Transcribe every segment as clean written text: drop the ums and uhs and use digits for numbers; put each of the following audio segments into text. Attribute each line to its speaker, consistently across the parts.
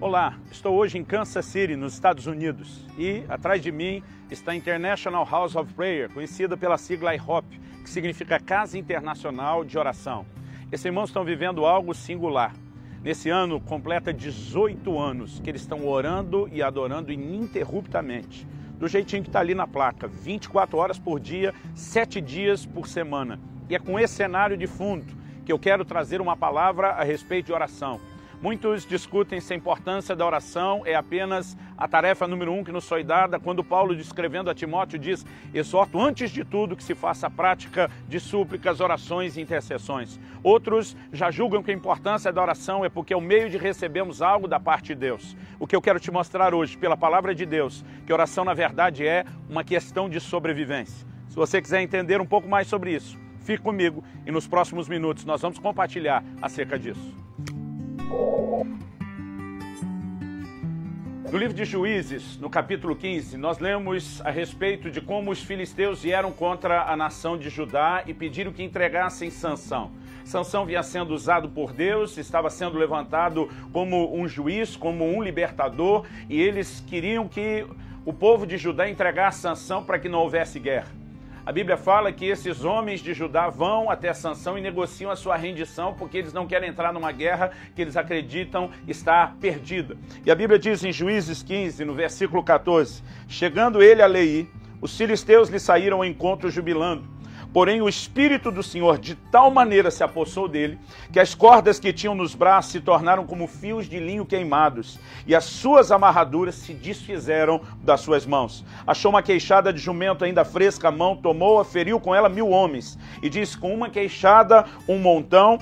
Speaker 1: Olá, estou hoje em Kansas City, nos Estados Unidos, e atrás de mim está a International House of Prayer, conhecida pela sigla IHOP, que significa Casa Internacional de Oração. Esses irmãos estão vivendo algo singular. Nesse ano, completa 18 anos que eles estão orando e adorando ininterruptamente, do jeitinho que está ali na placa, 24 horas por dia, 7 dias por semana. E é com esse cenário de fundo que eu quero trazer uma palavra a respeito de oração. Muitos discutem se a importância da oração é apenas a tarefa número 1 que nos foi dada, quando Paulo, escrevendo a Timóteo, diz: exorto antes de tudo que se faça a prática de súplicas, orações e intercessões. Outros já julgam que a importância da oração é porque é o meio de recebermos algo da parte de Deus. O que eu quero te mostrar hoje, pela palavra de Deus, que oração na verdade é uma questão de sobrevivência. Se você quiser entender um pouco mais sobre isso, fique comigo e nos próximos minutos nós vamos compartilhar acerca disso. No livro de Juízes, no capítulo 15, nós lemos a respeito de como os filisteus vieram contra a nação de Judá e pediram que entregassem Sansão. Sansão vinha sendo usado por Deus, estava sendo levantado como um juiz, como um libertador, e eles queriam que o povo de Judá entregasse Sansão para que não houvesse guerra. A Bíblia fala que esses homens de Judá vão até Sansão e negociam a sua rendição porque eles não querem entrar numa guerra que eles acreditam estar perdida. E a Bíblia diz em Juízes 15, no versículo 14, chegando ele a Leí, os filisteus lhe saíram ao encontro jubilando. Porém, o Espírito do Senhor de tal maneira se apossou dele, que as cordas que tinham nos braços se tornaram como fios de linho queimados, e as suas amarraduras se desfizeram das suas mãos. Achou uma queixada de jumento ainda fresca à mão, tomou-a, feriu com ela 1000 homens, e disse: com uma queixada, um montão,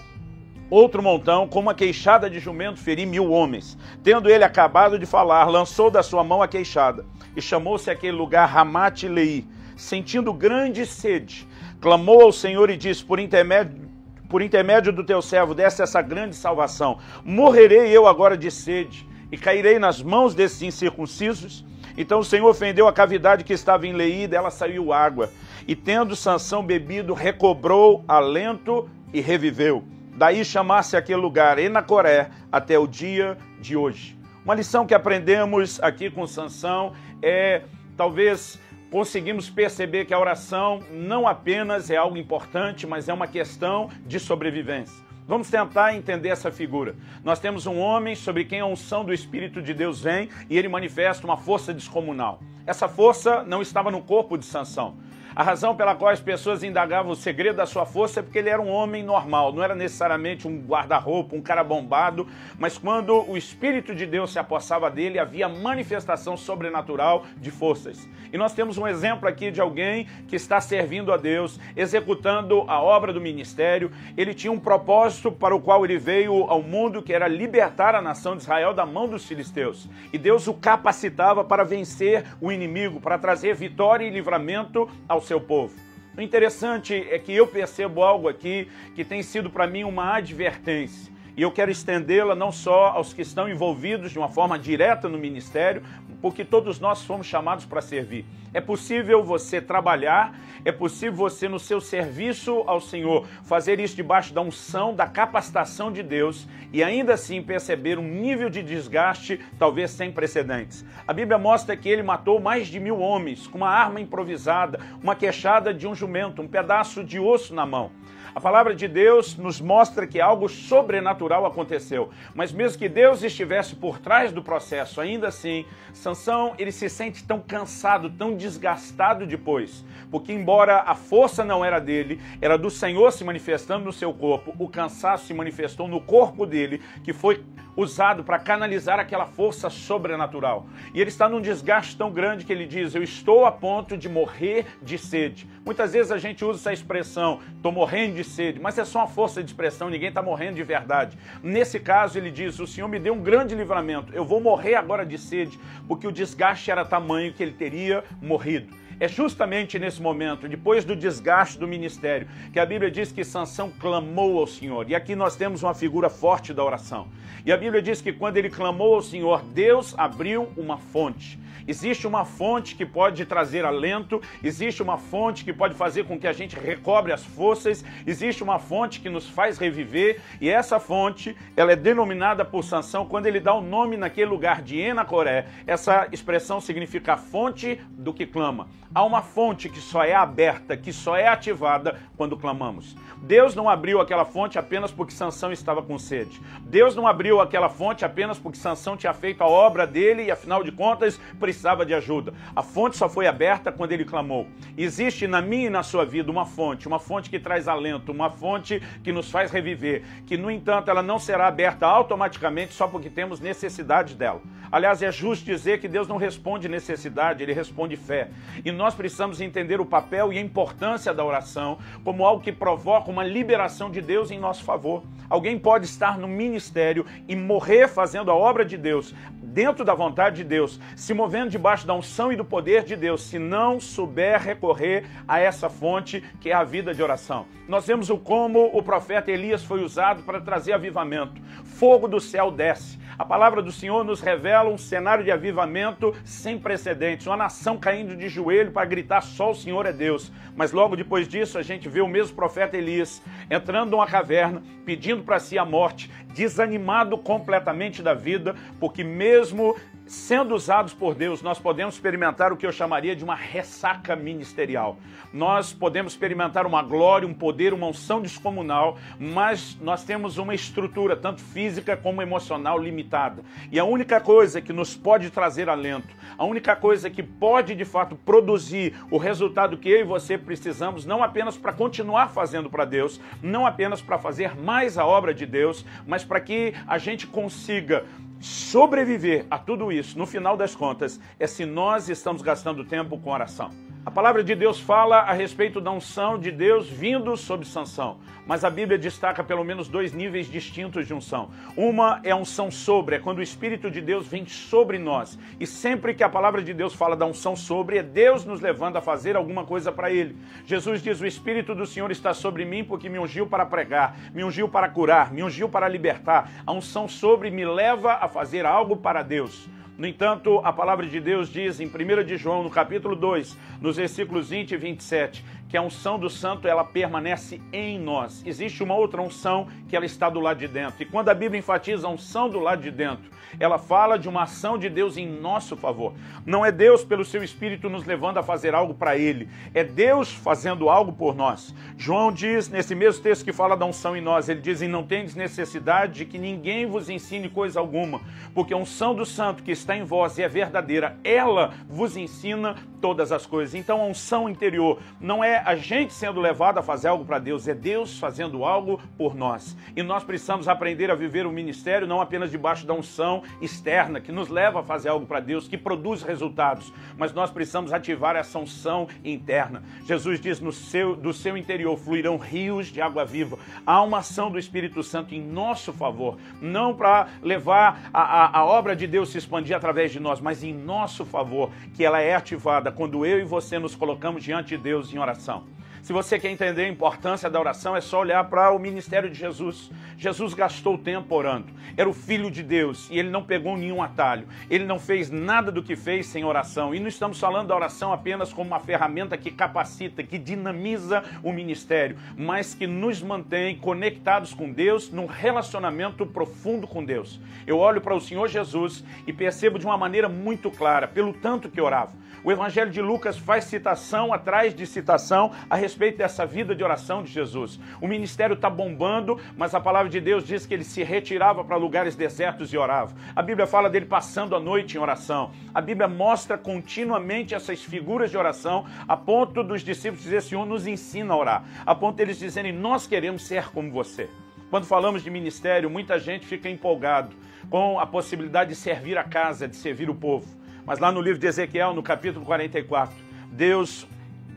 Speaker 1: outro montão, com uma queixada de jumento, feri 1000 homens. Tendo ele acabado de falar, lançou da sua mão a queixada, e chamou-se aquele lugar Ramate-Leí, sentindo grande sede. Clamou ao Senhor e disse: por intermédio do teu servo, desse essa grande salvação. Morrerei eu agora de sede e cairei nas mãos desses incircuncisos? Então o Senhor fendeu a cavidade que estava em Leí, dela saiu água. E tendo Sansão bebido, recobrou alento e reviveu. Daí chamasse aquele lugar Enacoré até o dia de hoje. Uma lição que aprendemos aqui com Sansão é, talvez, conseguimos perceber que a oração não apenas é algo importante, mas é uma questão de sobrevivência. Vamos tentar entender essa figura. Nós temos um homem sobre quem a unção do Espírito de Deus vem e ele manifesta uma força descomunal. Essa força não estava no corpo de Sansão. A razão pela qual as pessoas indagavam o segredo da sua força é porque ele era um homem normal, não era necessariamente um guarda-roupa, um cara bombado, mas quando o Espírito de Deus se apossava dele, havia manifestação sobrenatural de forças. E nós temos um exemplo aqui de alguém que está servindo a Deus, executando a obra do ministério. Ele tinha um propósito para o qual ele veio ao mundo, que era libertar a nação de Israel da mão dos filisteus. E Deus o capacitava para vencer o inimigo, para trazer vitória e livramento ao seu povo. O interessante é que eu percebo algo aqui que tem sido para mim uma advertência. E eu quero estendê-la não só aos que estão envolvidos de uma forma direta no ministério, porque todos nós fomos chamados para servir. É possível você trabalhar, é possível você no seu serviço ao Senhor fazer isso debaixo da unção, da capacitação de Deus e ainda assim perceber um nível de desgaste talvez sem precedentes. A Bíblia mostra que ele matou mais de 1000 homens com uma arma improvisada, uma queixada de um jumento, um pedaço de osso na mão. A palavra de Deus nos mostra que algo sobrenatural aconteceu, mas mesmo que Deus estivesse por trás do processo, ainda assim, Sansão, ele se sente tão cansado, tão desgastado depois, porque embora a força não era dele, era do Senhor se manifestando no seu corpo, o cansaço se manifestou no corpo dele, que foi usado para canalizar aquela força sobrenatural. E ele está num desgaste tão grande que ele diz: eu estou a ponto de morrer de sede. Muitas vezes a gente usa essa expressão, estou morrendo de sede, mas é só uma força de expressão, ninguém está morrendo de verdade. Nesse caso ele diz: o Senhor me deu um grande livramento, eu vou morrer agora de sede, porque o desgaste era tamanho que ele teria morrido. É justamente nesse momento, depois do desgaste do ministério, que a Bíblia diz que Sansão clamou ao Senhor. E aqui nós temos uma figura forte da oração. E a Bíblia diz que quando ele clamou ao Senhor, Deus abriu uma fonte. Existe uma fonte que pode trazer alento, existe uma fonte que pode fazer com que a gente recobre as forças, existe uma fonte que nos faz reviver, e essa fonte, ela é denominada por Sansão quando ele dá o nome naquele lugar de Enacoré. Essa expressão significa fonte do que clama. Há uma fonte que só é aberta, que só é ativada quando clamamos. Deus não abriu aquela fonte apenas porque Sansão estava com sede. Deus não abriu aquela fonte apenas porque Sansão tinha feito a obra dele e, afinal de contas, precisava de ajuda. A fonte só foi aberta quando ele clamou. Existe na minha e na sua vida uma fonte que traz alento, uma fonte que nos faz reviver, que, no entanto, ela não será aberta automaticamente só porque temos necessidade dela. Aliás, é justo dizer que Deus não responde necessidade, Ele responde fé. E nós precisamos entender o papel e a importância da oração como algo que provoca uma liberação de Deus em nosso favor. Alguém pode estar no ministério e morrer fazendo a obra de Deus, dentro da vontade de Deus, se movendo debaixo da unção e do poder de Deus, se não souber recorrer a essa fonte que é a vida de oração. Nós vemos como o profeta Elias foi usado para trazer avivamento. Fogo do céu desce. A palavra do Senhor nos revela um cenário de avivamento sem precedentes, uma nação caindo de joelho para gritar só o Senhor é Deus. Mas logo depois disso a gente vê o mesmo profeta Elias entrando numa caverna, pedindo para si a morte, desanimado completamente da vida, porque mesmo sendo usados por Deus, nós podemos experimentar o que eu chamaria de uma ressaca ministerial. Nós podemos experimentar uma glória, um poder, uma unção descomunal, mas nós temos uma estrutura, tanto física como emocional, limitada. E a única coisa que nos pode trazer alento, a única coisa que pode, de fato, produzir o resultado que eu e você precisamos, não apenas para continuar fazendo para Deus, não apenas para fazer mais a obra de Deus, mas para que a gente consiga sobreviver a tudo isso, no final das contas, é se nós estamos gastando tempo com oração. A palavra de Deus fala a respeito da unção de Deus vindo sobre Sansão, mas a Bíblia destaca pelo menos dois níveis distintos de unção. Uma é a unção sobre, é quando o Espírito de Deus vem sobre nós. E sempre que a palavra de Deus fala da unção sobre, é Deus nos levando a fazer alguma coisa para Ele. Jesus diz, o Espírito do Senhor está sobre mim porque me ungiu para pregar, me ungiu para curar, me ungiu para libertar. A unção sobre me leva a fazer algo para Deus. No entanto, a palavra de Deus diz em 1 de João, no capítulo 2, nos versículos 20 e 27, que a unção do santo, ela permanece em nós. Existe uma outra unção que ela está do lado de dentro. E quando a Bíblia enfatiza a unção do lado de dentro, ela fala de uma ação de Deus em nosso favor. Não é Deus, pelo seu Espírito, nos levando a fazer algo para Ele. É Deus fazendo algo por nós. João diz, nesse mesmo texto que fala da unção em nós, ele diz, e não tendes necessidade de que ninguém vos ensine coisa alguma, porque a unção do santo que está em vós e é verdadeira, ela vos ensina todas as coisas. Então a unção interior não é a gente sendo levado a fazer algo para Deus, é Deus fazendo algo por nós. E nós precisamos aprender a viver o ministério não apenas debaixo da unção externa, que nos leva a fazer algo para Deus, que produz resultados, mas nós precisamos ativar essa unção interna. Jesus diz, do seu interior fluirão rios de água viva. Há uma ação do Espírito Santo em nosso favor, não para levar a obra de Deus se expandir através de nós, mas em nosso favor, que ela é ativada quando eu e você nos colocamos diante de Deus em oração. Se você quer entender a importância da oração, é só olhar para o ministério de Jesus. Jesus gastou tempo orando. Era o Filho de Deus e ele não pegou nenhum atalho. Ele não fez nada do que fez sem oração. E não estamos falando da oração apenas como uma ferramenta que capacita, que dinamiza o ministério, mas que nos mantém conectados com Deus num relacionamento profundo com Deus. Eu olho para o Senhor Jesus e percebo de uma maneira muito clara, pelo tanto que orava. O Evangelho de Lucas faz citação atrás de citação a respeito dessa vida de oração de Jesus. O ministério está bombando, mas a palavra de Deus diz que ele se retirava para lugares desertos e orava. A Bíblia fala dele passando a noite em oração. A Bíblia mostra continuamente essas figuras de oração, a ponto dos discípulos dizer, Senhor, nos ensina a orar. A ponto deles dizerem, nós queremos ser como você. Quando falamos de ministério, muita gente fica empolgado com a possibilidade de servir a casa, de servir o povo. Mas lá no livro de Ezequiel, no capítulo 44, Deus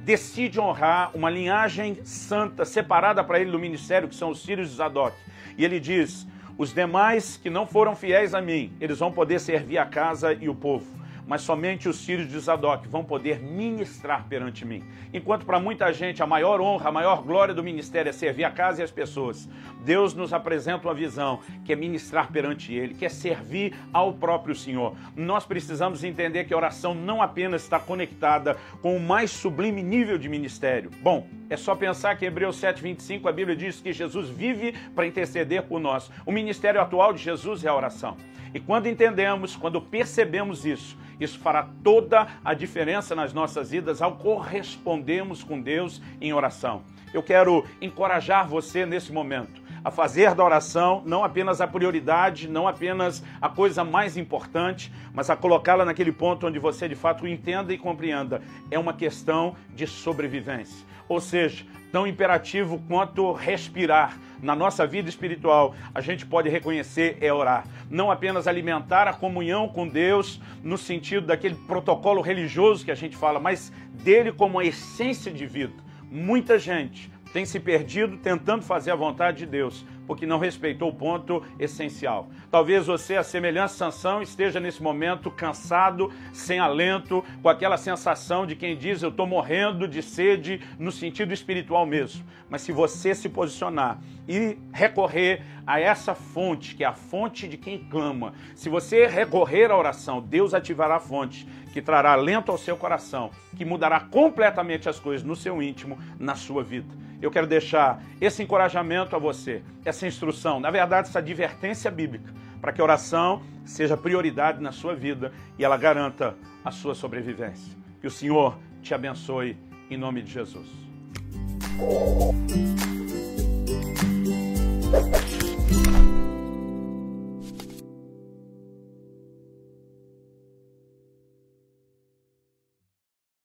Speaker 1: decide honrar uma linhagem santa, separada para ele do ministério, que são os filhos de Zadok. E ele diz, os demais que não foram fiéis a mim, eles vão poder servir a casa e o povo. mas somente os filhos de Zadok vão poder ministrar perante mim. Enquanto para muita gente a maior honra, a maior glória do ministério é servir a casa e as pessoas, Deus nos apresenta uma visão que é ministrar perante Ele, que é servir ao próprio Senhor. Nós precisamos entender que a oração não apenas está conectada com o mais sublime nível de ministério. Bom, é só pensar que em Hebreus 7:25 a Bíblia diz que Jesus vive para interceder por nós. O ministério atual de Jesus é a oração. E quando entendemos, quando percebemos isso, isso fará toda a diferença nas nossas vidas ao correspondermos com Deus em oração. Eu quero encorajar você nesse momento a fazer da oração não apenas a prioridade, não apenas a coisa mais importante, mas a colocá-la naquele ponto onde você de fato entenda e compreenda. É uma questão de sobrevivência. Ou seja, tão imperativo quanto respirar na nossa vida espiritual, a gente pode reconhecer é orar. Não apenas alimentar a comunhão com Deus no sentido daquele protocolo religioso que a gente fala, mas dele como a essência de vida. Muita gente tem se perdido tentando fazer a vontade de Deus, porque não respeitou o ponto essencial. Talvez você, a semelhança de Sansão, esteja nesse momento cansado, sem alento, com aquela sensação de quem diz, eu estou morrendo de sede, no sentido espiritual mesmo. Mas se você se posicionar e recorrer a essa fonte, que é a fonte de quem clama, se você recorrer à oração, Deus ativará a fonte, que trará alento ao seu coração, que mudará completamente as coisas no seu íntimo, na sua vida. Eu quero deixar esse encorajamento a você, essa instrução, na verdade, essa advertência bíblica, para que a oração seja prioridade na sua vida e ela garanta a sua sobrevivência. Que o Senhor te abençoe em nome de Jesus.